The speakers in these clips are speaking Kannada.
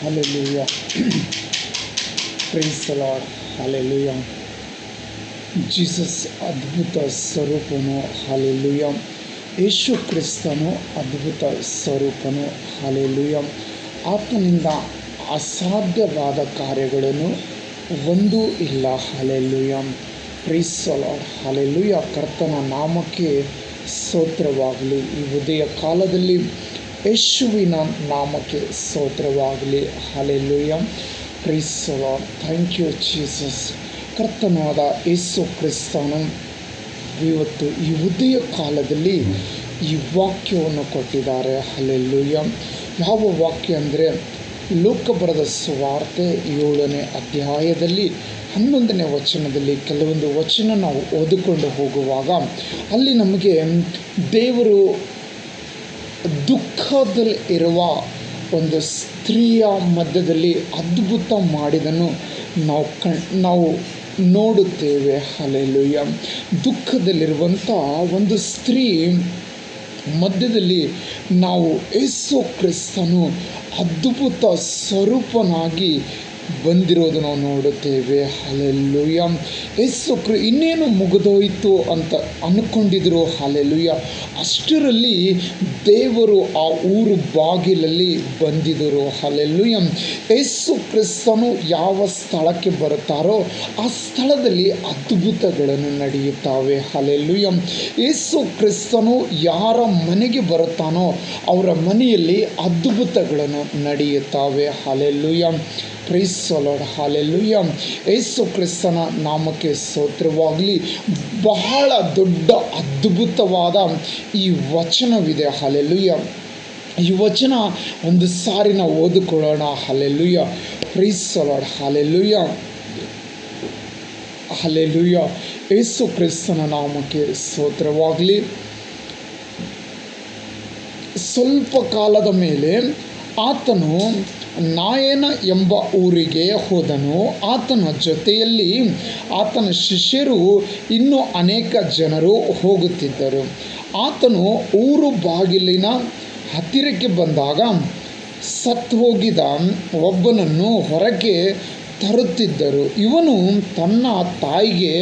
Hallelujah. Praise the Lord. Hallelujah. Jesus ಅದ್ಭುತ ಸ್ವರೂಪನು. ಹಾಲೆಲೂಯ. ಯೇಸು ಕ್ರಿಸ್ತನು ಅದ್ಭುತ ಸ್ವರೂಪನು. ಹಾಲೆಲೂಯ. ಆತನಿಂದ ಅಸಾಧ್ಯವಾದ ಕಾರ್ಯಗಳನ್ನು ಒಂದೂ ಇಲ್ಲ. Hallelujah. Praise the Lord. Hallelujah. ಕರ್ತನ ನಾಮಕ್ಕೆ ಸ್ತೋತ್ರವಾಗಲಿ. ಈ ಉದಯ ಕಾಲದಲ್ಲಿ ಯೇಸುವಿನ ನಾಮಕ್ಕೆ ಸ್ತೋತ್ರವಾಗಲಿ. Hallelujah. Praise the Lord. Thank you Jesus. ಕರ್ತನಾದ ಯೇಸು ಕ್ರಿಸ್ತನು ಇವತ್ತು ಈ ಉದಯ ಕಾಲದಲ್ಲಿ ಈ ವಾಕ್ಯವನ್ನು ಕೊಟ್ಟಿದ್ದಾರೆ. ಹಲ್ಲೆಲೂಯ. ಯಾವ ವಾಕ್ಯ ಅಂದರೆ ಲೋಕ ಬರೆದ ಸುವಾರ್ತೆ 7ನೇ ಅಧ್ಯಾಯದಲ್ಲಿ 11ನೇ ವಚನದಲ್ಲಿ ಕೆಲವೊಂದು ವಚನ ನಾವು ಓದಿಕೊಂಡು ಹೋಗುವಾಗ ಅಲ್ಲಿ ನಮಗೆ ದೇವರು ದುಃಖದಲ್ಲಿ ಇರುವ ಒಂದು ಸ್ತ್ರೀಯ ಮಧ್ಯದಲ್ಲಿ ಅದ್ಭುತ ಮಾಡಿದನು ನಾವು ನೋಡುತ್ತೇವೆ. ಹಲ್ಲೆಲೂಯ. ದುಃಖದಲ್ಲಿರುವಂಥ ಒಂದು ಸ್ತ್ರೀ ಮಧ್ಯದಲ್ಲಿ ನಾವು ಯೇಸು ಕ್ರಿಸ್ತನು ಅದ್ಭುತ ಸ್ವರೂಪನಾಗಿ ಬಂದಿರೋದು ನಾವು ನೋಡುತ್ತೇವೆ. ಹಲ್ಲೆಲೂಯ. ಯೇಸು ಇನ್ನೇನು ಮುಗಿದೋಯ್ತು ಅಂತ ಅಂದ್ಕೊಂಡಿದ್ರು. ಹಲ್ಲೆಲೂಯ. ಅಷ್ಟರಲ್ಲಿ ದೇವರು ಆ ಊರು ಬಾಗಿಲಲ್ಲಿ ಬಂದಿದ್ದರು. ಹಲ್ಲೆಲೂಯ. ಯೇಸು ಕ್ರಿಸ್ತನು ಯಾವ ಸ್ಥಳಕ್ಕೆ ಬರುತ್ತಾರೋ ಆ ಸ್ಥಳದಲ್ಲಿ ಅದ್ಭುತಗಳನ್ನು ನಡೆಯುತ್ತವೆ. ಹಲ್ಲೆಲೂಯ. ಯೇಸು ಕ್ರಿಸ್ತನು ಯಾರ ಮನೆಗೆ ಬರುತ್ತಾನೋ ಅವರ ಮನೆಯಲ್ಲಿ ಅದ್ಭುತಗಳನ್ನು ನಡೆಯುತ್ತವೆ. Hallelujah. Praise the Lord. Hallelujah. ಯೇಸು ಕ್ರಿಸ್ತನ ನಾಮಕ್ಕೆ ಸ್ತೋತ್ರವಾಗಲಿ. ಬಹಳ ದೊಡ್ಡ ಅದ್ಭುತವಾದ ಈ ವಚನವಿದೆ. ಹಾಲೆಲೂಯ. ಈ ವಚನ ಒಂದು ಸಾರಿ ನಾವು ಓದಿಕೊಳ್ಳೋಣ. Hallelujah. Praise the Lord. Hallelujah. Hallelujah. ಯೇಸು ಕ್ರಿಸ್ತನ ನಾಮಕ್ಕೆ ಸ್ತೋತ್ರವಾಗಲಿ. ಸ್ವಲ್ಪ ಕಾಲದ ಮೇಲೆ ಆತನು ನಾಯನ ಎಂಬ ಊರಿಗೆ ಹೋದನು. ಆತನ ಜೊತೆಯಲ್ಲಿ ಆತನ ಶಿಷ್ಯರು ಇನ್ನೂ ಅನೇಕ ಜನರು ಹೋಗುತ್ತಿದ್ದರು. ಆತನು ಊರು ಬಾಗಿಲಿನ ಹತ್ತಿರಕ್ಕೆ ಬಂದಾಗ ಸತ್ತು ಹೋಗಿದ ಒಬ್ಬನನ್ನು ಹೊರಗೆ ತರುತ್ತಿದ್ದರು. ಇವನು ತನ್ನ ತಾಯಿಗೆ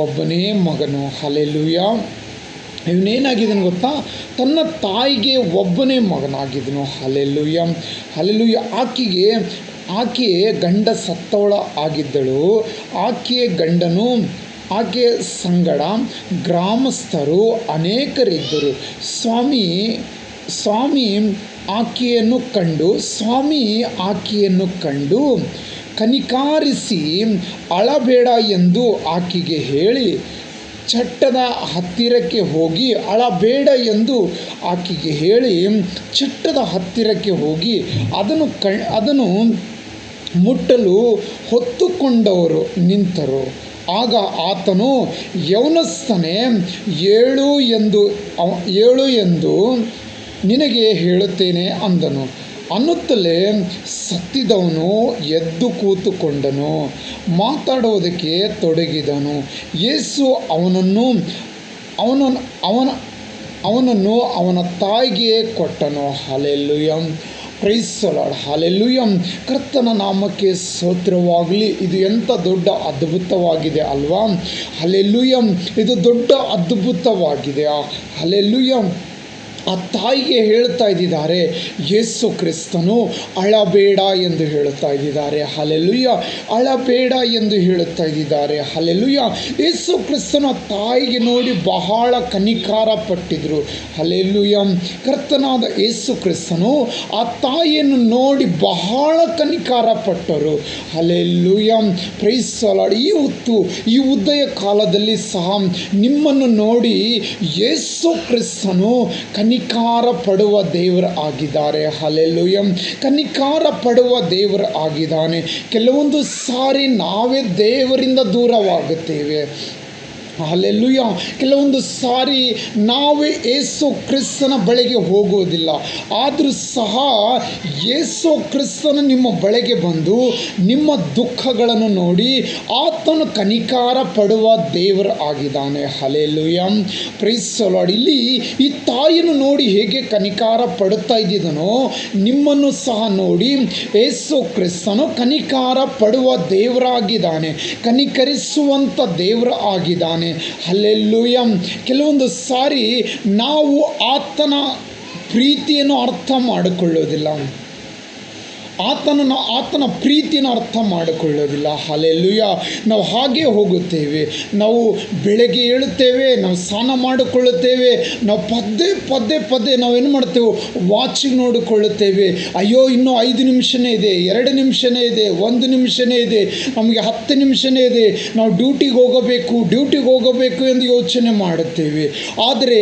ಒಬ್ಬನೇ ಮಗನು. ಹಲ್ಲೆಲೂಯ. ಇವನೇನಾಗಿದ್ದನು ಗೊತ್ತಾ? ತನ್ನ ತಾಯಿಗೆ ಒಬ್ಬನೇ ಮಗನಾಗಿದ್ದನು. ಹಲ್ಲೆಲೂಯ. ಹಲ್ಲೆಲೂಯ. ಆಕೆ ಗಂಡ ಸತ್ತವಳ ಆಗಿದ್ದಳು. ಆಕೆಯ ಗಂಡನು ಆಕೆಯ ಸಂಗಡ ಗ್ರಾಮಸ್ಥರು ಅನೇಕರಿದ್ದರು. ಸ್ವಾಮಿ ಆಕೆಯನ್ನು ಕಂಡು ಕನಿಕಾರಿಸಿ ಅಳಬೇಡ ಎಂದು ಆಕೆಗೆ ಹೇಳಿ ಚಟ್ಟದ ಹತ್ತಿರಕ್ಕೆ ಹೋಗಿ ಅಳಬೇಡ ಎಂದು ಆಕೆಗೆ ಹೇಳಿ ಚಟ್ಟದ ಹತ್ತಿರಕ್ಕೆ ಹೋಗಿ ಅದನ್ನು ಮುಟ್ಟಲು ಹೊತ್ತುಕೊಂಡವರು ನಿಂತರು. ಆಗ ಆತನು ಯೌವನಸ್ಥನೇ, ಏಳು ಎಂದು ನಿನಗೆ ಹೇಳುತ್ತೇನೆ ಅಂದನು. ಅನ್ನುತ್ತಲೇ ಸತ್ತಿದವನು ಎದ್ದು ಕೂತುಕೊಂಡನು, ಮಾತಾಡುವುದಕ್ಕೆ ತೊಡಗಿದನು. ಯೇಸು ಅವನನ್ನು ಅವನ ತಾಯಿಗೆ ಕೊಟ್ಟನು. Hallelujah. Praise the lord. Hallelujah. ಕರ್ತನ ನಾಮಕ್ಕೆ ಸ್ತೋತ್ರವಾಗಲಿ. ಇದು ಎಂಥ ದೊಡ್ಡ ಅದ್ಭುತವಾಗಿದೆ ಅಲ್ವಾ? ಹಲ್ಲೆಲೂಯ. ಇದು ದೊಡ್ಡ ಅದ್ಭುತವಾಗಿದೆ. ಹಲ್ಲೆಲೂಯ. ಆ ತಾಯಿಗೆ ಹೇಳ್ತಾ ಇದ್ದಿದ್ದಾರೆ ಯೇಸು ಕ್ರಿಸ್ತನು ಅಳಬೇಡ ಎಂದು ಹೇಳುತ್ತಾ ಇದ್ದಿದ್ದಾರೆ. ಹಲ್ಲೆಲೂಯ. ಅಳಬೇಡ ಎಂದು ಹೇಳುತ್ತಾ ಇದ್ದಿದ್ದಾರೆ. ಹಲ್ಲೆಲೂಯ. ಯೇಸು ಕ್ರಿಸ್ತನ ತಾಯಿಗೆ ನೋಡಿ ಬಹಳ ಕನಿಕಾರ ಪಟ್ಟಿದ್ರು. ಹಲ್ಲೆಲೂಯ. ಕರ್ತನಾದ ಯೇಸು ಕ್ರಿಸ್ತನು ಆ ತಾಯಿಯನ್ನು ನೋಡಿ ಬಹಳ ಕನಿಕಾರ ಪಟ್ಟರು. ಹಲ್ಲೆಲೂಯ. Praise the lord. ಈ ಉದಯ ಕಾಲದಲ್ಲಿ ಸಹ ನಿಮ್ಮನ್ನು ನೋಡಿ ಯೇಸು ಕ್ರಿಸ್ತನು ಕನಿಕಾರ ಪಡುವ ದೇವರು ಆಗಿದ್ದಾರೆ. ಹಲ್ಲೆಲೂಯ. ಕನಿಕಾರ ಪಡುವ ದೇವರು ಆಗಿದ್ದಾನೆ. ಕೆಲವೊಂದು ಸಾರಿ ನಾವೇ ದೇವರಿಂದ ದೂರವಾಗುತ್ತೇವೆ. ಹಲ್ಲೆಲೂಯ. ಕೆಲವೊಂದು ಸಾರಿ ನಾವೇ ಯೇಸು ಕ್ರಿಸ್ತನ ಬಳಿಗೆ ಹೋಗುವುದಿಲ್ಲ, ಆದರೂ ಸಹ ಯೇಸು ಕ್ರಿಸ್ತನು ನಿಮ್ಮ ಬಳಿಗೆ ಬಂದು ನಿಮ್ಮ ದುಃಖಗಳನ್ನು ನೋಡಿ ಆತನು ಕನಿಕಾರ ಪಡುವ ದೇವರು ಆಗಿದ್ದಾನೆ. Hallelujah, praise the Lord. ಇಲ್ಲಿ ಈ ತಾಯಿಯನ್ನು ನೋಡಿ ಹೇಗೆ ಕನಿಕಾರ ಪಡುತ್ತಾ ಇದ್ದಿದ್ದನೋ, ನಿಮ್ಮನ್ನು ಸಹ ನೋಡಿ ಯೇಸು ಕ್ರಿಸ್ತನು ಕನಿಕಾರ ಪಡುವ ದೇವರಾಗಿದ್ದಾನೆ, ಕನಿಕರಿಸುವಂಥ ದೇವರು ಆಗಿದ್ದಾನೆ. ಹಲ್ಲೆಲೂಯ. ಕೆಲವೊಂದು ಸಾರಿ ನಾವು ಆತನ ಪ್ರೀತಿಯನ್ನು ಅರ್ಥ ಮಾಡಿಕೊಳ್ಳೋದಿಲ್ಲ, ಆತನ ಪ್ರೀತಿಯನ್ನು ಅರ್ಥ ಮಾಡಿಕೊಳ್ಳೋದಿಲ್ಲ. ಹಲ್ಲೆಲೂಯ. ನಾವು ಹಾಗೆ ಹೋಗುತ್ತೇವೆ. ನಾವು ಬೆಳಗ್ಗೆ ಏಳುತ್ತೇವೆ, ನಾವು ಸ್ನಾನ ಮಾಡಿಕೊಳ್ಳುತ್ತೇವೆ, ನಾವು ಪದೇ ನಾವೇನು ಮಾಡ್ತೇವೆ, ವಾಚಿಗೆ ನೋಡಿಕೊಳ್ಳುತ್ತೇವೆ. ಅಯ್ಯೋ, ಇನ್ನೂ 5 ನಿಮಿಷನೇ ಇದೆ, 2 ನಿಮಿಷನೇ ಇದೆ, 1 ನಿಮಿಷನೇ ಇದೆ, ನಮಗೆ 10 ನಿಮಿಷನೇ ಇದೆ, ನಾವು ಡ್ಯೂಟಿಗೆ ಹೋಗಬೇಕು ಎಂದು ಯೋಚನೆ ಮಾಡುತ್ತೇವೆ. ಆದರೆ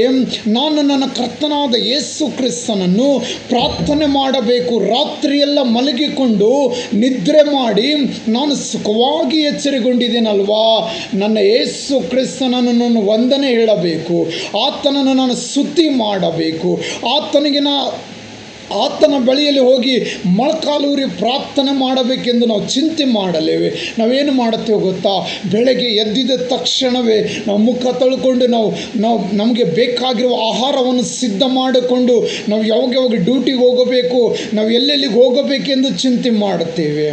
ನಾನು ನನ್ನ ಕರ್ತನಾದ ಯೇಸು ಕ್ರಿಸ್ತನನ್ನು ಪ್ರಾರ್ಥನೆ ಮಾಡಬೇಕು. ರಾತ್ರಿಯೆಲ್ಲ ಮಲಗಿಕೊಂಡು ನಿದ್ರೆ ಮಾಡಿ ನಾನು ಸುಖವಾಗಿ ಎಚ್ಚರಗೊಂಡಿದ್ದೇನಲ್ವಾ, ನನ್ನ ಯೇಸು ಕ್ರಿಸ್ತನನ್ನು ನಾನು ವಂದನೆ ಹೇಳಬೇಕು, ಆತನನ್ನು ನಾನು ಸ್ತುತಿ ಮಾಡಬೇಕು, ಆತನ ಬಳಿಯಲ್ಲಿ ಹೋಗಿ ಮೊಳಕಾಲೂರಿ ಪ್ರಾರ್ಥನೆ ಮಾಡಬೇಕೆಂದು ನಾವು ಚಿಂತೆ ಮಾಡಲೇವೆ. ನಾವೇನು ಮಾಡುತ್ತೇವೆ ಗೊತ್ತಾ, ಬೆಳಗ್ಗೆ ಎದ್ದಿದ ತಕ್ಷಣವೇ ನಾವು ಮುಖ ತೊಳ್ಕೊಂಡು ನಮಗೆ ಬೇಕಾಗಿರುವ ಆಹಾರವನ್ನು ಸಿದ್ಧ ಮಾಡಿಕೊಂಡು ನಾವು ಯಾವಾಗ ಡ್ಯೂಟಿಗೆ ಹೋಗಬೇಕು, ನಾವು ಎಲ್ಲೆಲ್ಲಿಗೆ ಹೋಗಬೇಕೆಂದು ಚಿಂತೆ ಮಾಡುತ್ತೇವೆ.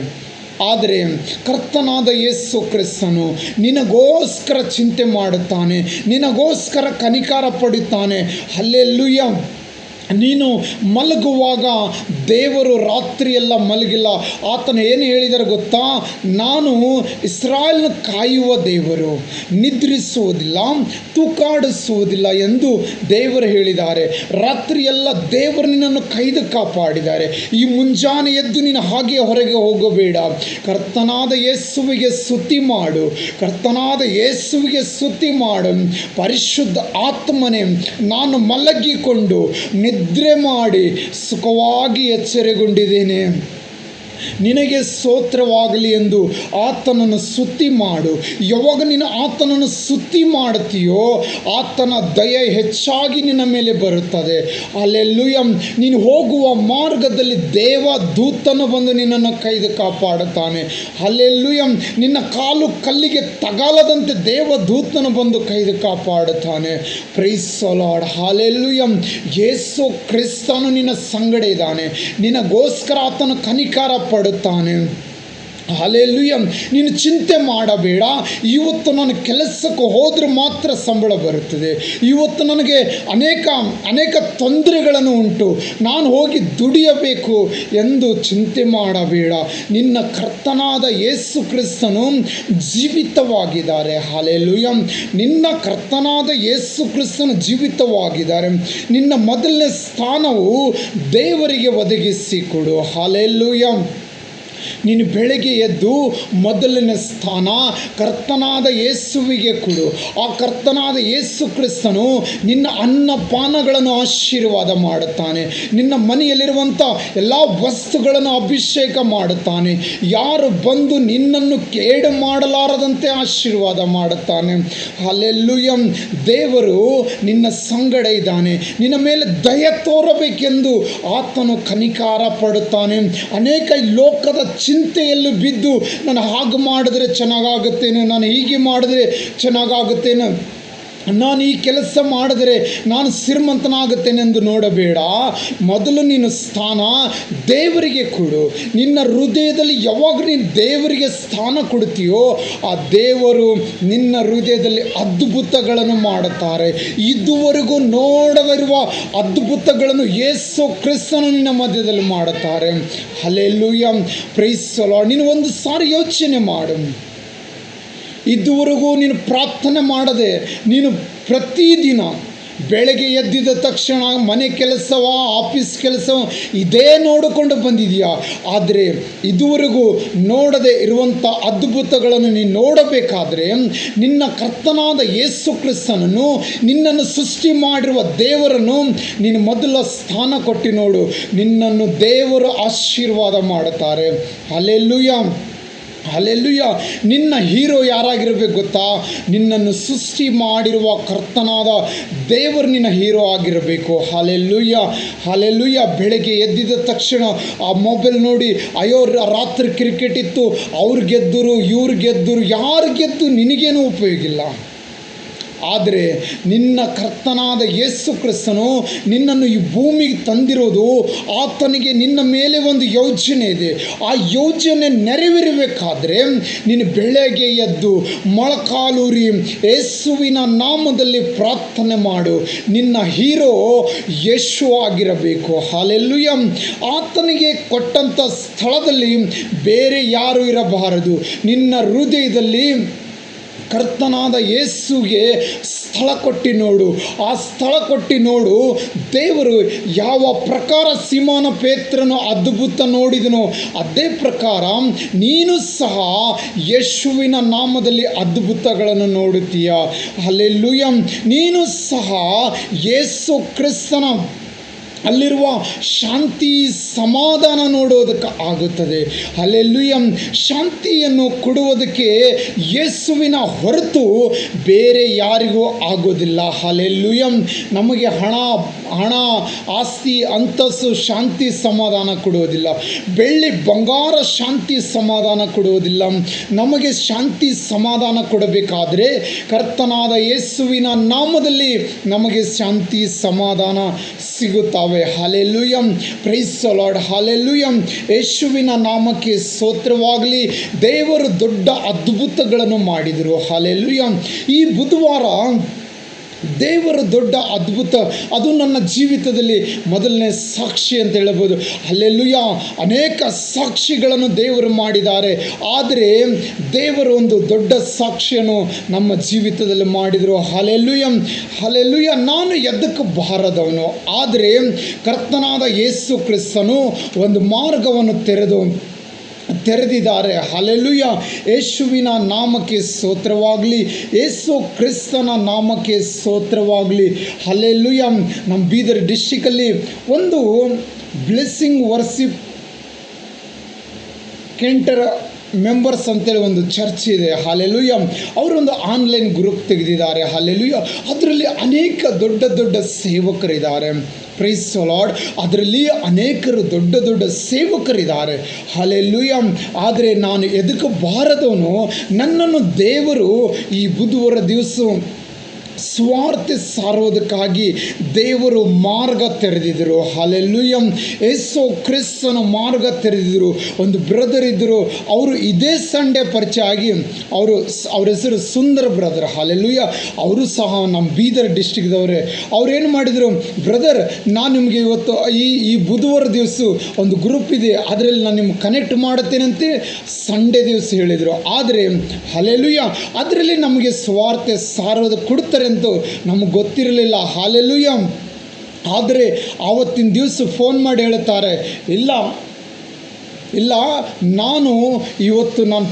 ಆದರೆ ಕರ್ತನಾದ ಯೇಸು ಕ್ರಿಸ್ತನು ನಿನಗೋಸ್ಕರ ಚಿಂತೆ ಮಾಡುತ್ತಾನೆ, ನಿನಗೋಸ್ಕರ ಕನಿಕಾರ ಪಡುತ್ತಾನೆ. ಹಲ್ಲೆಲೂಯ. ನೀನು ಮಲಗುವಾಗ ದೇವರು ರಾತ್ರಿಯೆಲ್ಲ ಮಲಗಿಲ್ಲ. ಆತನು ಏನು ಹೇಳಿದರೆ ಗೊತ್ತಾ, ನಾನು ಇಸ್ರಾಯೇಲನ್ನು ಕಾಯುವ ದೇವರು, ನಿದ್ರಿಸುವುದಿಲ್ಲ, ತೂಕಾಡಿಸುವುದಿಲ್ಲ ಎಂದು ದೇವರು ಹೇಳಿದ್ದಾರೆ. ರಾತ್ರಿಯೆಲ್ಲ ದೇವರು ನಿನ್ನನ್ನು ಕೈದು ಕಾಪಾಡಿದ್ದಾರೆ. ಈ ಮುಂಜಾನೆ ಎದ್ದು ನೀನು ಹಾಗೆ ಹೊರಗೆ ಹೋಗಬೇಡ. ಕರ್ತನಾದ ಯೇಸುವಿಗೆ ಸ್ತುತಿ ಮಾಡು, ಕರ್ತನಾದ ಯೇಸುವಿಗೆ ಸ್ತುತಿ ಮಾಡು. ಪರಿಶುದ್ಧ ಆತ್ಮನೇ, ನಾನು ಮಲಗಿಕೊಂಡು ನಿದ್ರೆ ಮಾಡಿ ಸುಖವಾಗಿ ಎಚ್ಚರಗೊಂಡಿದ್ದೇನೆ, ನಿನಗೆ ಸ್ತೋತ್ರವಾಗಲಿ ಎಂದು ಆತನನ್ನು ಸ್ತುತಿ ಮಾಡು. ಯಾವಾಗ ನೀನು ಆತನನ್ನು ಸ್ತುತಿ ಮಾಡ್ತೀಯೋ ಆತನ ದಯೆ ಹೆಚ್ಚಾಗಿ ನಿನ್ನ ಮೇಲೆ ಬರುತ್ತದೆ. ಹಲ್ಲೆಲೂಯ. ನೀನು ಹೋಗುವ ಮಾರ್ಗದಲ್ಲಿ ದೇವ ದೂತನು ಬಂದು ನಿನ್ನನ್ನು ಕೈದು ಕಾಪಾಡುತ್ತಾನೆ. ಹಲ್ಲೆಲೂಯ. ನಿನ್ನ ಕಾಲು ಕಲ್ಲಿಗೆ ತಗಲದಂತೆ ದೇವ ದೂತನು ಬಂದು ಕೈದು ಕಾಪಾಡುತ್ತಾನೆ. Praise the Lord. ಹಲ್ಲೆಲೂಯ. ಯೇಸು ಕ್ರಿಸ್ತನು ನಿನ್ನ ಸಂಗಡ ಇದ್ದಾನೆ, ನಿನಗೋಸ್ಕರ ಆತನು ಕನಿಕಾರ ಪಡುತ್ತಾನೆ. ಹಲ್ಲೆಲೂಯ. ನೀನು ಚಿಂತೆ ಮಾಡಬೇಡ. ಇವತ್ತು ನಾನು ಕೆಲಸಕ್ಕೆ ಹೋದರೆ ಮಾತ್ರ ಸಂಬಳ ಬರುತ್ತದೆ, ಇವತ್ತು ನನಗೆ ಅನೇಕ ತೊಂದರೆಗಳನ್ನು ಉಂಟು, ನಾನು ಹೋಗಿ ದುಡಿಯಬೇಕು ಎಂದು ಚಿಂತೆ ಮಾಡಬೇಡ. ನಿನ್ನ ಕರ್ತನಾದ ಯೇಸು ಕ್ರಿಸ್ತನು ಜೀವಿತವಾಗಿದ್ದಾರೆ. ಹಲ್ಲೆಲೂಯ. ನಿನ್ನ ಕರ್ತನಾದ ಯೇಸು ಕ್ರಿಸ್ತನು ಜೀವಿತವಾಗಿದ್ದಾರೆ. ನಿನ್ನ ಮೊದಲನೇ ಸ್ಥಾನವು ದೇವರಿಗೆ ಒದಗಿಸಿಕೊಡು. ಹಲ್ಲೆಲೂಯ. ನೀನು ಬೆಳಗ್ಗೆ ಎದ್ದು ಮೊದಲನೇ ಸ್ಥಾನ ಕರ್ತನಾದ ಯೇಸುವಿಗೆ ಕೊಡು. ಆ ಕರ್ತನಾದ ಯೇಸು ಕ್ರಿಸ್ತನು ನಿನ್ನ ಅನ್ನಪಾನಗಳನ್ನು ಆಶೀರ್ವಾದ ಮಾಡುತ್ತಾನೆ, ನಿನ್ನ ಮನೆಯಲ್ಲಿರುವಂಥ ಎಲ್ಲ ವಸ್ತುಗಳನ್ನು ಅಭಿಷೇಕ ಮಾಡುತ್ತಾನೆ. ಯಾರು ಬಂದು ನಿನ್ನನ್ನು ಕೇಡು ಮಾಡಲಾರದಂತೆ ಆಶೀರ್ವಾದ ಮಾಡುತ್ತಾನೆ. ಹಲ್ಲೆಲೂಯ. ದೇವರು ನಿನ್ನ ಸಂಗಡ ಇದ್ದಾನೆ, ನಿನ್ನ ಮೇಲೆ ದಯೆ ತೋರಬೇಕೆಂದು ಆತನು ಕನಿಕಾರ ಪಡುತ್ತಾನೆ. ಅನೇಕ ಲೋಕದ ಚಿಂತೆಯಲ್ಲಿ ಬಿದ್ದು ನಾನು ಹಾಗೆ ಮಾಡಿದ್ರೆ ಚೆನ್ನಾಗಾಗುತ್ತೇನೆ, ನಾನು ಹೀಗೆ ಮಾಡಿದ್ರೆ ಚೆನ್ನಾಗಾಗುತ್ತೇನೆ, ನಾನು ಈ ಕೆಲಸ ಮಾಡಿದರೆ ನಾನು ಶ್ರೀಮಂತನಾಗುತ್ತೇನೆ ಎಂದು ನೋಡಬೇಡ. ಮೊದಲು ನೀನು ಸ್ಥಾನ ದೇವರಿಗೆ ಕೊಡು. ನಿನ್ನ ಹೃದಯದಲ್ಲಿ ಯಾವಾಗ ನೀನು ದೇವರಿಗೆ ಸ್ಥಾನ ಕೊಡ್ತೀಯೋ ಆ ದೇವರು ನಿನ್ನ ಹೃದಯದಲ್ಲಿ ಅದ್ಭುತಗಳನ್ನು ಮಾಡುತ್ತಾರೆ. ಇದುವರೆಗೂ ನೋಡದಿರುವ ಅದ್ಭುತಗಳನ್ನು ಯೇಸು ಕ್ರಿಸ್ತನು ನಿನ್ನ ಮಧ್ಯದಲ್ಲಿ ಮಾಡುತ್ತಾರೆ. ಹಲ್ಲೆಲೂಯ. Praise the Lord. ನೀನು ಒಂದು ಸಾರಿ ಯೋಚನೆ ಮಾಡು, ಇದುವರೆಗೂ ನೀನು ಪ್ರಾರ್ಥನೆ ಮಾಡದೆ ನೀನು ಪ್ರತಿದಿನ ಬೆಳಗ್ಗೆ ಎದ್ದಿದ ತಕ್ಷಣ ಮನೆ ಕೆಲಸವ, ಆಫೀಸ್ ಕೆಲಸವ ಇದೇ ನೋಡಿಕೊಂಡು ಬಂದಿದೆಯಾ. ಆದರೆ ಇದುವರೆಗೂ ನೋಡದೆ ಇರುವಂಥ ಅದ್ಭುತಗಳನ್ನು ನೀನು ನೋಡಬೇಕಾದ್ರೆ ನಿನ್ನ ಕರ್ತನಾದ ಯೇಸು ಕ್ರಿಸ್ತನನ್ನು, ನಿನ್ನನ್ನು ಸೃಷ್ಟಿ ಮಾಡಿರುವ ದೇವರನ್ನು ನೀನು ಮೊದಲ ಸ್ಥಾನ ಕೊಟ್ಟು ನೋಡು. ನಿನ್ನನ್ನು ದೇವರು ಆಶೀರ್ವಾದ ಮಾಡುತ್ತಾರೆ. ಹಲ್ಲೆಲೂಯ. ಹಲ್ಲೆಲೂಯ. ನಿನ್ನ ಹೀರೋ ಯಾರಾಗಿರಬೇಕು ಗೊತ್ತಾ? ನಿನ್ನನ್ನು ಸೃಷ್ಟಿ ಮಾಡಿರುವ ಕರ್ತನಾದ ದೇವರು ನಿನ್ನ ಹೀರೋ ಆಗಿರಬೇಕು. Hallelujah, hallelujah. ಬೆಳಗ್ಗೆ ಎದ್ದಿದ ತಕ್ಷಣ ಆ ಮೊಬೈಲ್ ನೋಡಿ, ಅಯ್ಯೋ ರಾತ್ರಿ ಕ್ರಿಕೆಟ್ ಇತ್ತು, ಅವ್ರು ಗೆದ್ದರು, ಇವ್ರು ಗೆದ್ದರು, ಯಾರು ಗೆದ್ದು ನಿನಗೇನೂ ಉಪಯೋಗ ಇಲ್ಲ. ಆದರೆ ನಿನ್ನ ಕರ್ತನಾದ ಯೇಸು ಕ್ರಿಸ್ತನು ನಿನ್ನನ್ನು ಈ ಭೂಮಿಗೆ ತಂದಿರೋದು, ಆತನಿಗೆ ನಿನ್ನ ಮೇಲೆ ಒಂದು ಯೋಜನೆ ಇದೆ. ಆ ಯೋಜನೆ ನೆರವೇರಬೇಕಾದ್ರೆ ನೀನು ಬೆಳಗ್ಗೆ ಎದ್ದು ಮೊಳಕಾಲೂರಿ ಯೇಸುವಿನ ನಾಮದಲ್ಲಿ ಪ್ರಾರ್ಥನೆ ಮಾಡು. ನಿನ್ನ ಹೀರೋ ಯೇಸು ಆಗಿರಬೇಕು. ಹಲ್ಲೆಲೂಯ. ಆತನಿಗೆ ಕೊಟ್ಟಂಥ ಸ್ಥಳದಲ್ಲಿ ಬೇರೆ ಯಾರು ಇರಬಾರದು. ನಿನ್ನ ಹೃದಯದಲ್ಲಿ ಕರ್ತನಾದ ಯೇಸುಗೆ ಸ್ಥಳ ಕೊಟ್ಟು ನೋಡು. ಆ ಸ್ಥಳ ಕೊಟ್ಟು ನೋಡು. ದೇವರು ಯಾವ ಪ್ರಕಾರ ಸೀಮೋನ ಪೇತ್ರನು ಅದ್ಭುತ ನೋಡಿದನೋ ಅದೇ ಪ್ರಕಾರ ನೀನು ಸಹ ಯೇಸುವಿನ ನಾಮದಲ್ಲಿ ಅದ್ಭುತಗಳನ್ನು ನೋಡುತ್ತೀಯ. ಹಲ್ಲೆಲೂಯ. ನೀನು ಸಹ ಯೇಸು ಕ್ರಿಸ್ತನ ಅಲ್ಲಿರುವ ಶಾಂತಿ ಸಮಾಧಾನ ನೋಡೋದಕ್ಕೆ ಆಗುತ್ತದೆ. ಹಲ್ಲೆಲೂಯ. ಶಾಂತಿಯನ್ನು ಕೊಡುವುದಕ್ಕೆ ಯೇಸುವಿನ ಹೊರತು ಬೇರೆ ಯಾರಿಗೂ ಆಗೋದಿಲ್ಲ. ಹಲ್ಲೆಲೂಯ. ನಮಗೆ ಹಣ ಆಸ್ತಿ ಅಂತಸ್ತು ಶಾಂತಿ ಸಮಾಧಾನ ಕೊಡುವುದಿಲ್ಲ. ಬೆಳ್ಳಿ ಬಂಗಾರ ಶಾಂತಿ ಸಮಾಧಾನ ಕೊಡುವುದಿಲ್ಲ. ನಮಗೆ ಶಾಂತಿ ಸಮಾಧಾನ ಕೊಡಬೇಕಾದರೆ ಕರ್ತನಾದ ಯೇಸುವಿನ ನಾಮದಲ್ಲಿ ನಮಗೆ ಶಾಂತಿ ಸಮಾಧಾನ ಸಿಗುತ್ತವೆ. Hallelujah. Praise the Lord. Hallelujah. ಯೇಸುವಿನ ನಾಮಕ್ಕೆ ಸ್ತೋತ್ರವಾಗಲಿ. ದೇವರು ದೊಡ್ಡ ಅದ್ಭುತಗಳನ್ನು ಮಾಡಿದರು. ಹಲ್ಲೆಲೂಯ. ಈ ಬುಧವಾರ ದೇವರ ದೊಡ್ಡ ಅದ್ಭುತ, ಅದು ನನ್ನ ಜೀವಿತದಲ್ಲಿ ಮೊದಲನೇ ಸಾಕ್ಷಿ ಅಂತ ಹೇಳ್ಬೋದು. ಹಲ್ಲೆಲೂಯ. ಅನೇಕ ಸಾಕ್ಷಿಗಳನ್ನು ದೇವರು ಮಾಡಿದ್ದಾರೆ. ಆದರೆ ದೇವರು ಒಂದು ದೊಡ್ಡ ಸಾಕ್ಷಿಯನ್ನು ನಮ್ಮ ಜೀವಿತದಲ್ಲಿ ಮಾಡಿದರು. Hallelujah, hallelujah. ನಾನು ಎದ್ದಕ್ಕೆ ಬಾರದವನು, ಆದರೆ ಕರ್ತನಾದ ಯೇಸು ಕ್ರಿಸ್ತನು ಒಂದು ಮಾರ್ಗವನ್ನು ತೆರೆದಿದ್ದಾರೆ. ಹಲ್ಲೆಲೂಯ. ಯೇಸುವಿನ ನಾಮಕ್ಕೆ ಸ್ತೋತ್ರವಾಗಲಿ. ಯೇಸು ಕ್ರಿಸ್ತನ ನಾಮಕ್ಕೆ ಸ್ತೋತ್ರವಾಗಲಿ. ಹಲ್ಲೆಲೂಯ. ನಮ್ಮ ಬೀದರ್ ಡಿಸ್ಟಿಕಲ್ಲಿ ಒಂದು ಬ್ಲೆಸ್ಸಿಂಗ್ ವರ್ಶಿಪ್ ಕೆಂಟರ್ ಮೆಂಬರ್ಸ್ ಅಂತೇಳಿ ಒಂದು ಚರ್ಚ್ ಇದೆ. ಹಲ್ಲೆಲೂಯ. ಅವರೊಂದು ಆನ್ಲೈನ್ ಗ್ರೂಪ್ ತೆಗೆದಿದ್ದಾರೆ. ಹಲ್ಲೆಲೂಯ. ಅದರಲ್ಲಿ ಅನೇಕ ದೊಡ್ಡ ದೊಡ್ಡ ಸೇವಕರಿದ್ದಾರೆ. Price the Lord. ಅದರಲ್ಲಿ ಅನೇಕರು ದೊಡ್ಡ ದೊಡ್ಡ ಸೇವಕರಿದ್ದಾರೆ. ಹಲ್ಲೆಲೂಯ. ಆದರೆ ನಾನು ಎದಕ್ಕೆ ಬಾರದವನು, ನನ್ನನ್ನು ದೇವರು ಈ ಬುಧವಾರ ದಿವಸ ಸ್ವಾರ್ಥ ಸಾರೋದಕ್ಕಾಗಿ ದೇವರು ಮಾರ್ಗ ತೆರೆದಿದ್ದರು. ಹಲ್ಲೆಲೂಯ. ಯೇಸು ಕ್ರಿಸ್ತನ ಮಾರ್ಗ ತೆರೆದಿದ್ದರು. ಒಂದು ಬ್ರದರ್ ಇದ್ದರು, ಅವರು ಇದೇ ಸಂಡೇ ಪರಿಚಯ ಆಗಿ ಅವ್ರ ಹೆಸರು ಸುಂದರ್ ಬ್ರದರ್. ಹಲ್ಲೆಲೂಯ. ಅವರು ಸಹ ನಮ್ಮ ಬೀದರ್ ಡಿಸ್ಟಿಕ್ದವರೇ. ಅವ್ರೇನು ಮಾಡಿದರು, ಬ್ರದರ್ ನಾನು ನಿಮಗೆ ಇವತ್ತು ಈ ಬುಧವಾರ ದಿವಸ ಒಂದು ಗ್ರೂಪ್ ಇದೆ, ಅದರಲ್ಲಿ ನಾನು ನಿಮ್ಗೆ ಕನೆಕ್ಟ್ ಮಾಡುತ್ತೇನಂತೆ ಸಂಡೇ ದಿವಸ ಹೇಳಿದರು. ಆದರೆ ಹಲ್ಲೆಲೂಯ, ಅದರಲ್ಲಿ ನಮಗೆ ಸ್ವಾರ್ಥ ಸಾರೋದು ಕೊಡ್ತಾರೆ ಅಂತ ನಮಗೆ ಗೊತ್ತಿರಲಿಲ್ಲ. ಹಲ್ಲೆಲೂಯ. ಆದರೆ ಆವತ್ತಿನ ದಿವಸ ಫೋನ್ ಮಾಡಿ ಹೇಳುತ್ತಾರೆ, ಇಲ್ಲ ನಾನು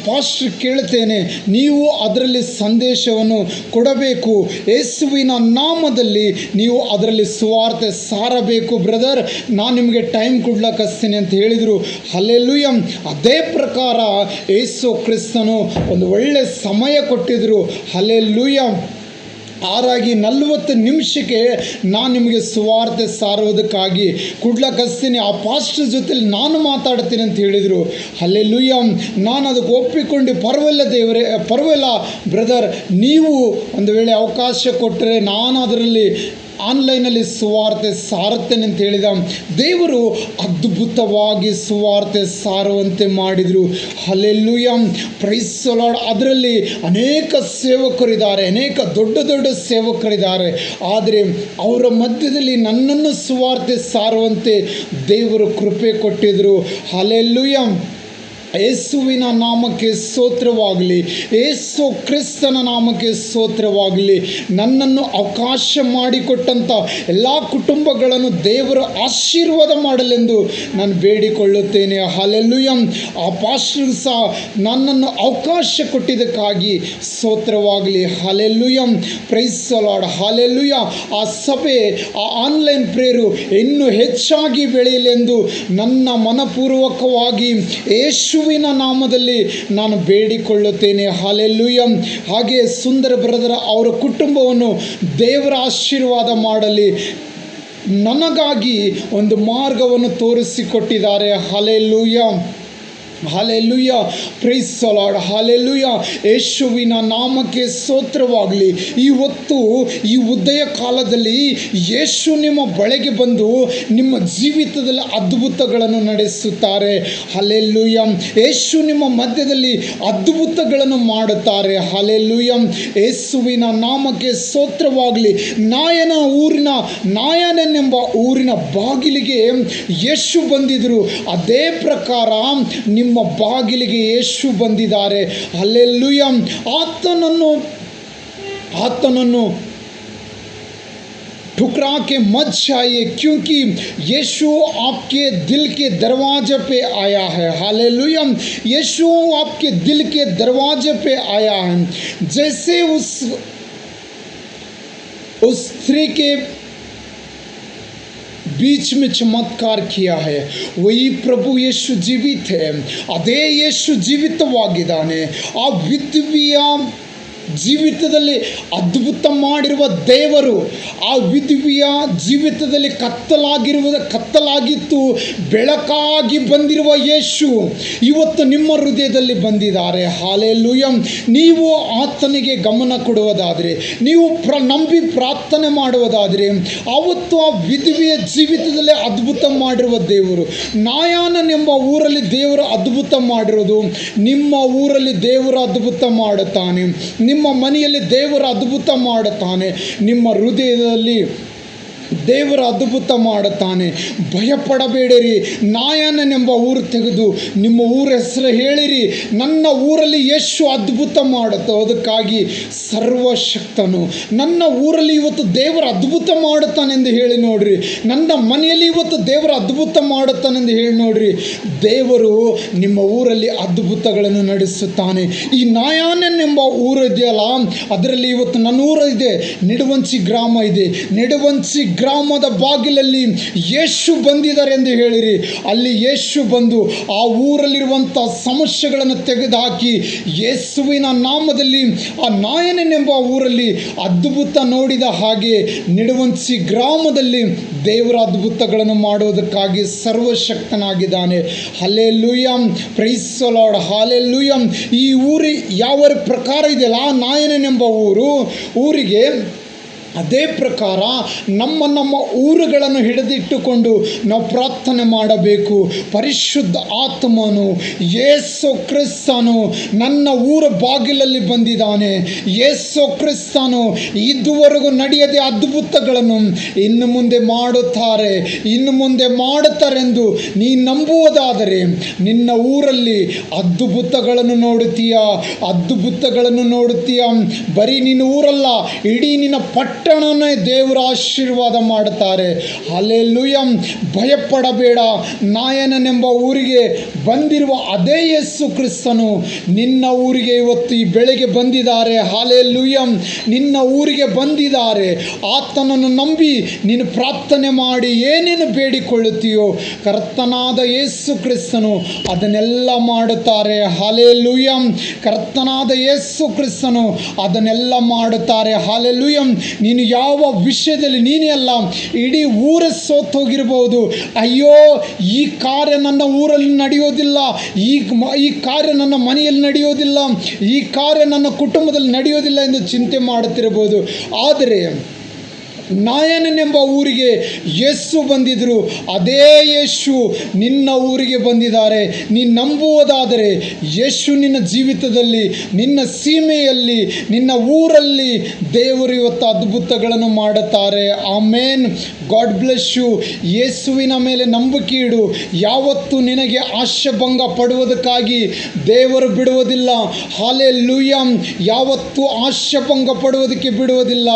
ಪಾಸ್ಟರ್ ಕೇಳ್ತೇನೆ, ನೀವು ಅದರಲ್ಲಿ ಸಂದೇಶವನ್ನು ಕೊಡಬೇಕು, ಯೇಸುವಿನ ನಾಮದಲ್ಲಿ ನೀವು ಅದರಲ್ಲಿ ಸುವಾರ್ತೆ ಸಾರಬೇಕು ಬ್ರದರ್, ನಾನು ನಿಮಗೆ ಟೈಮ್ ಕೊಡ್ಲಕ್ಕಸ್ತೀನಿ ಅಂತ ಹೇಳಿದರು. ಹಲ್ಲೆಲೂಯ. ಅದೇ ಪ್ರಕಾರ ಯೇಸು ಕ್ರಿಸ್ತನು ಒಂದು ಒಳ್ಳೆಯ ಸಮಯ ಕೊಟ್ಟಿದ್ದರು. ಹಲ್ಲೆಲೂಯ. 6:40 ನಿಮಿಷಕ್ಕೆ ನಾನು ನಿಮಗೆ ಸುವಾರ್ತೆ ಸಾರೋದಕ್ಕಾಗಿ ಕೊಡ್ಲಕ್ಕಸ್ತೀನಿ, ಆ ಪಾಸ್ಟರ್ ಜೊತೆಲಿ ನಾನು ಮಾತಾಡ್ತೀನಿ ಅಂತ ಹೇಳಿದರು. ಹಲ್ಲೆಲೂಯ. ನಾನು ಅದಕ್ಕೆ ಒಪ್ಪಿಕೊಂಡು ಪರವಾಗಿಲ್ಲ ಬ್ರದರ್, ನೀವು ಒಂದು ವೇಳೆ ಅವಕಾಶ ಕೊಟ್ಟರೆ ನಾನು ಅದರಲ್ಲಿ ಆನ್ಲೈನಲ್ಲಿ ಸುವಾರ್ತೆ ಸಾರುತ್ತೇನೆ ಅಂತ ಹೇಳಿದ. ದೇವರು ಅದ್ಭುತವಾಗಿ ಸುವಾರ್ತೆ ಸಾರುವಂತೆ ಮಾಡಿದರು. ಹಲ್ಲೆಲೂಯ. Praise the Lord. ಅದರಲ್ಲಿ ಅನೇಕ ಸೇವಕರಿದ್ದಾರೆ, ಅನೇಕ ದೊಡ್ಡ ದೊಡ್ಡ ಸೇವಕರಿದ್ದಾರೆ. ಆದರೆ ಅವರ ಮಧ್ಯದಲ್ಲಿ ನನ್ನನ್ನು ಸುವಾರ್ತೆ ಸಾರುವಂತೆ ದೇವರು ಕೃಪೆ ಕೊಟ್ಟಿದ್ದರು. ಹಲ್ಲೆಲೂಯ. ಯೇಸುವಿನ ನಾಮಕ್ಕೆ ಸ್ತೋತ್ರವಾಗಲಿ. ಯೇಸು ಕ್ರಿಸ್ತನ ನಾಮಕ್ಕೆ ಸ್ತೋತ್ರವಾಗಲಿ. ನನ್ನನ್ನು ಅವಕಾಶ ಮಾಡಿಕೊಟ್ಟಂಥ ಎಲ್ಲ ಕುಟುಂಬಗಳನ್ನು ದೇವರು ಆಶೀರ್ವಾದ ಮಾಡಲೆಂದು ನಾನು ಬೇಡಿಕೊಳ್ಳುತ್ತೇನೆ. ಹಲ್ಲೆಲೂಯ. ಆ ಪಾಸ್ಟರ್ ಸಹ ನನ್ನನ್ನು ಅವಕಾಶ ಕೊಟ್ಟಿದ್ದಕ್ಕಾಗಿ ಸ್ತೋತ್ರವಾಗಲಿ. Hallelujah. Praise the Lord. Hallelujah. ಆ ಸಭೆ, ಆ ಆನ್ಲೈನ್ ಪ್ರೇಯರು ಇನ್ನೂ ಹೆಚ್ಚಾಗಿ ಬೆಳೆಯಲೆಂದು ನನ್ನ ಮನಪೂರ್ವಕವಾಗಿ ಯೇಸು ಯೇಸುವಿನ ನಾಮದಲ್ಲಿ ನಾನು ಬೇಡಿಕೊಳ್ಳುತ್ತೇನೆ. ಹಲ್ಲೆಲೂಯಾ. ಹಾಗೆ ಸುಂದರ ಬ್ರದರ್ ಅವರ ಕುಟುಂಬವನ್ನು ದೇವರ ಆಶೀರ್ವಾದ ಮಾಡಲಿ. ನನಗಾಗಿ ಒಂದು ಮಾರ್ಗವನ್ನು ತೋರಿಸಿಕೊಟ್ಟಿದ್ದಾರೆ. Hallelujah, hallelujah, praise the Lord, hallelujah. ಯೇಸುವಿನ ನಾಮಕ್ಕೆ ಸ್ತೋತ್ರವಾಗಲಿ. ಇವತ್ತು ಈ ಉದಯ ಕಾಲದಲ್ಲಿ ಯೇಸು ನಿಮ್ಮ ಬಳಿಗೆ ಬಂದು ನಿಮ್ಮ ಜೀವಿತದಲ್ಲಿ ಅದ್ಭುತಗಳನ್ನು ನಡೆಸುತ್ತಾರೆ. ಹಲ್ಲೆಲೂಯಾ. ಯೇಸು ನಿಮ್ಮ ಮಧ್ಯದಲ್ಲಿ ಅದ್ಭುತಗಳನ್ನು ಮಾಡುತ್ತಾರೆ. ಹಲ್ಲೆಲೂಯಾ. ಯೇಸುವಿನ ನಾಮಕ್ಕೆ ಸ್ತೋತ್ರವಾಗಲಿ. ನಾಯನನೆಂಬ ಊರಿನ ಬಾಗಿಲಿಗೆ ಯೇಸು ಬಂದಿದ್ದರು. ಅದೇ ಪ್ರಕಾರ ನಿಮ್ಮ ಬಾಗಿಲಿಗೆ ಯೇಸು ಬಂದಿದ್ದಾರೆ. ಹಲ್ಲೆಲೂಯಾ. ಆತನನ್ನು ठुकरा के मत जाइए, क्योंकि यीशु आपके दिल के दरवाजे पे आया है. हालेलुया. यीशु आपके दिल के दरवाजे पे आया है. जैसे उस स्त्री के बीच में चमत्कार किया है, वही प्रभु यीशु जीवित है. ಅದೇ ಯೇಸು ಜೀವಿತವಾಗಿದ್ದಾನೆ. ಆ ವಿಧವೆಯ ಜೀವಿತದಲ್ಲಿ ಅದ್ಭುತ ಮಾಡಿರುವ ದೇವರು ಆ ವಿಧವೆಯ ಜೀವಿತದಲ್ಲಿ ಕತ್ತಲಾಗಿತ್ತು, ಬೆಳಕಾಗಿ ಬಂದಿರುವ ಯೇಸು ಇವತ್ತು ನಿಮ್ಮ ಹೃದಯದಲ್ಲಿ ಬಂದಿದ್ದಾರೆ. ಹಲ್ಲೆಲೂಯಾ. ನೀವು ಆತನಿಗೆ ಗಮನ ಕೊಡುವುದಾದರೆ, ನೀವು ನಂಬಿ ಪ್ರಾರ್ಥನೆ ಮಾಡುವುದಾದರೆ, ಆವತ್ತು ಆ ವಿಧವೆಯ ಜೀವಿತದಲ್ಲಿ ಅದ್ಭುತ ಮಾಡಿರುವ ದೇವರು, ನಾಯಾನನೆಂಬ ಊರಲ್ಲಿ ದೇವರು ಅದ್ಭುತ ಮಾಡಿರೋದು, ನಿಮ್ಮ ಊರಲ್ಲಿ ದೇವರು ಅದ್ಭುತ ಮಾಡುತ್ತಾನೆ. ನಿಮ್ಮ ಮನೆಯಲ್ಲಿ ದೇವರ ಅದ್ಭುತ ಮಾಡುತ್ತಾನೆ. ನಿಮ್ಮ ಹೃದಯದಲ್ಲಿ ದೇವರ ಅದ್ಭುತ ಮಾಡುತ್ತಾನೆ. ಭಯಪಡಬೇಡಿರಿ. ನಾಯನನೆಂಬ ಊರು ತೆಗೆದು ನಿಮ್ಮ ಊರ ಹೆಸರು ಹೇಳಿರಿ. ನನ್ನ ಊರಲ್ಲಿ ಯೇಸು ಅದ್ಭುತ ಮಾಡುತ್ತೆ. ಅದಕ್ಕಾಗಿ ಸರ್ವಶಕ್ತನು ನನ್ನ ಊರಲ್ಲಿ ಇವತ್ತು ದೇವರ ಅದ್ಭುತ ಮಾಡುತ್ತಾನೆಂದು ಹೇಳಿ ನೋಡ್ರಿ. ನನ್ನ ಮನೆಯಲ್ಲಿ ಇವತ್ತು ದೇವರ ಅದ್ಭುತ ಮಾಡುತ್ತಾನೆಂದು ಹೇಳಿ ನೋಡ್ರಿ. ದೇವರು ನಿಮ್ಮ ಊರಲ್ಲಿ ಅದ್ಭುತಗಳನ್ನು ನಡೆಸುತ್ತಾನೆ. ಈ ನಾಯಾನನೆಂಬ ಊರು ಇದೆಯಲ್ಲ, ಅದರಲ್ಲಿ ಇವತ್ತು ನನ್ನ ಊರು ಇದೆ, ನಿಡುವಂಚಿ ಗ್ರಾಮ ಇದೆ. ನಿಡುವಂಚಿ ಗ್ರಾಮದ ಬಾಗಿಲಲ್ಲಿ ಯೇಸು ಬಂದಿದ್ದಾರೆ ಎಂದು ಹೇಳಿರಿ. ಅಲ್ಲಿ ಯೇಸು ಬಂದು ಆ ಊರಲ್ಲಿರುವಂಥ ಸಮಸ್ಯೆಗಳನ್ನು ತೆಗೆದುಹಾಕಿ ಯೇಸುವಿನ ನಾಮದಲ್ಲಿ ಆ ನಾಯನನೆಂಬ ಊರಲ್ಲಿ ಅದ್ಭುತ ನೋಡಿದ ಹಾಗೆ ನಿಡುವಂಚಿ ಗ್ರಾಮದಲ್ಲಿ ದೇವರ ಅದ್ಭುತಗಳನ್ನು ಮಾಡುವುದಕ್ಕಾಗಿ ಸರ್ವಶಕ್ತನಾಗಿದ್ದಾನೆ. Hallelujah, praise the Lord, hallelujah. ಈ ಊರು ಯಾವ ಪ್ರಕಾರ ಇದೆಯಲ್ಲ, ಆ ನಾಯನನೆಂಬ ಊರಿಗೆ ಅದೇ ಪ್ರಕಾರ ನಮ್ಮ ಊರುಗಳನ್ನು ಹಿಡಿದಿಟ್ಟುಕೊಂಡು ನಾವು ಪ್ರಾರ್ಥನೆ ಮಾಡಬೇಕು. ಪರಿಶುದ್ಧ ಆತ್ಮನು ಯೇಸು ಕ್ರಿಸ್ತನು ನನ್ನ ಊರ ಬಾಗಿಲಲ್ಲಿ ಬಂದಿದ್ದಾನೆ. ಯೇಸು ಕ್ರಿಸ್ತನು ಇದುವರೆಗೂ ನಡೆಯದೆ ಅದ್ಭುತಗಳನ್ನು ಇನ್ನು ಮುಂದೆ ಮಾಡುತ್ತಾರೆಂದು ನೀ ನಂಬುವುದಾದರೆ ನಿನ್ನ ಊರಲ್ಲಿ ಅದ್ಭುತಗಳನ್ನು ನೋಡುತ್ತೀಯ. ಬರೀ ನಿನ್ನ ಊರಲ್ಲ, ಇಡೀ ನಿನ್ನ ಪಟ್ಟಣನೇ ದೇವರ ಆಶೀರ್ವಾದ ಮಾಡುತ್ತಾರೆ. ಹಲ್ಲೆಲೂಯಾ. ಭಯಪಡಬೇಡ. ನಾಯನನೆಂಬ ಊರಿಗೆ ಬಂದಿರುವ ಅದೇ ಯೇಸು ಕ್ರಿಸ್ತನು ನಿನ್ನ ಊರಿಗೆ ಇವತ್ತು ಈ ಬೆಳಗ್ಗೆ ಬಂದಿದ್ದಾರೆ. ಹಲ್ಲೆಲೂಯಾ. ನಿನ್ನ ಊರಿಗೆ ಬಂದಿದ್ದಾರೆ. ಆತನನ್ನು ನಂಬಿ ನೀನು ಪ್ರಾರ್ಥನೆ ಮಾಡಿ ಏನೇನು ಬೇಡಿಕೊಳ್ಳುತ್ತೀಯೋ ಕರ್ತನಾದ ಯೇಸು ಕ್ರಿಸ್ತನು ಅದನ್ನೆಲ್ಲ ಮಾಡುತ್ತಾರೆ. ಹಲ್ಲೆಲೂಯಾ. ಕರ್ತನಾದ ಯೇಸು ಕ್ರಿಸ್ತನು ಅದನ್ನೆಲ್ಲ ಮಾಡುತ್ತಾರೆ. ಹಲ್ಲೆಲೂಯಾ. ನೀನು ಯಾವ ವಿಷಯದಲ್ಲಿ ನೀನೇ ಅಲ್ಲ, ಇಡೀ ಊರೇ ಸೋತೋಗಿರ್ಬೋದು. ಅಯ್ಯೋ, ಈ ಕಾರ್ಯ ನನ್ನ ಊರಲ್ಲಿ ನಡೆಯೋದಿಲ್ಲ, ಈ ಕಾರ್ಯ ನನ್ನ ಮನೆಯಲ್ಲಿ ನಡೆಯೋದಿಲ್ಲ, ಈ ಕಾರ್ಯ ನನ್ನ ಕುಟುಂಬದಲ್ಲಿ ನಡೆಯೋದಿಲ್ಲ ಎಂದು ಚಿಂತೆ ಮಾಡುತ್ತಿರಬಹುದು. ಆದರೆ ನಾಯನನೆಂಬ ಊರಿಗೆ ಯೇಸು ಬಂದಿದ್ದರು. ಅದೇ ಯೇಸು ನಿನ್ನ ಊರಿಗೆ ಬಂದಿದ್ದಾರೆ. ನೀನು ನಂಬುವುದಾದರೆ ಯೇಸು ನಿನ್ನ ಜೀವಿತದಲ್ಲಿ, ನಿನ್ನ ಸೀಮೆಯಲ್ಲಿ, ನಿನ್ನ ಊರಲ್ಲಿ ದೇವರು ಇವತ್ತು ಅದ್ಭುತಗಳನ್ನು ಮಾಡುತ್ತಾರೆ. ಆಮೇನ್. God bless you. ಯೇಸುವಿನ ಮೇಲೆ ನಂಬಿಕೆ ಇಡು. ಯಾವತ್ತು ನಿನಗೆ ಆಶಾಭಂಗ ಪಡುವುದಕ್ಕಾಗಿ ದೇವರು ಬಿಡುವುದಿಲ್ಲ. ಹಲ್ಲೆಲೂಯಾ. ಯಾವತ್ತು ಆಶಾಭಂಗ ಪಡುವುದಕ್ಕೆ ಬಿಡುವುದಿಲ್ಲ.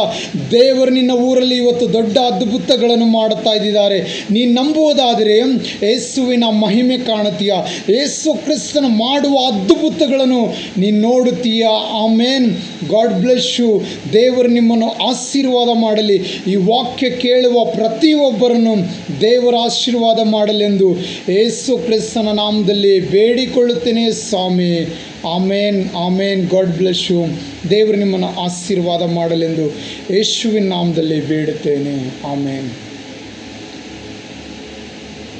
ದೇವರು ನಿನ್ನ ಊರಲ್ಲಿ ದೇವರಲ್ಲಿ ಇವತ್ತು ದೊಡ್ಡ ಅದ್ಭುತಗಳನ್ನು ಮಾಡುತ್ತಾ ಇದ್ದಾರೆ. ನೀನು ನಂಬುವುದಾದರೆ ಯೇಸುವಿನ ಮಹಿಮೆ ಕಾಣುತ್ತೀಯ, ಯೇಸು ಕ್ರಿಸ್ತನ ಮಾಡುವ ಅದ್ಭುತಗಳನ್ನು ನೀನು ನೋಡುತ್ತೀಯ. ಆಮೇನ್. God bless you. ದೇವರು ನಿಮ್ಮನ್ನು ಆಶೀರ್ವಾದ ಮಾಡಲಿ. ಈ ವಾಕ್ಯ ಕೇಳುವ ಪ್ರತಿಯೊಬ್ಬರನ್ನು ದೇವರ ಆಶೀರ್ವಾದ ಮಾಡಲೆಂದು ಯೇಸು ಕ್ರಿಸ್ತನ ನಾಮದಲ್ಲಿ ಬೇಡಿಕೊಳ್ಳುತ್ತೇನೆ ಸ್ವಾಮಿ. Amen, amen. God bless you. ದೇವರು ನಿಮ್ಮನ್ನು ಆಶೀರ್ವಾದ ಮಾಡಲೆಂದು ಯೇಸುವಿನ ನಾಮದಲ್ಲಿ ಬೇಡುತ್ತೇನೆ. ಆಮೇನ್.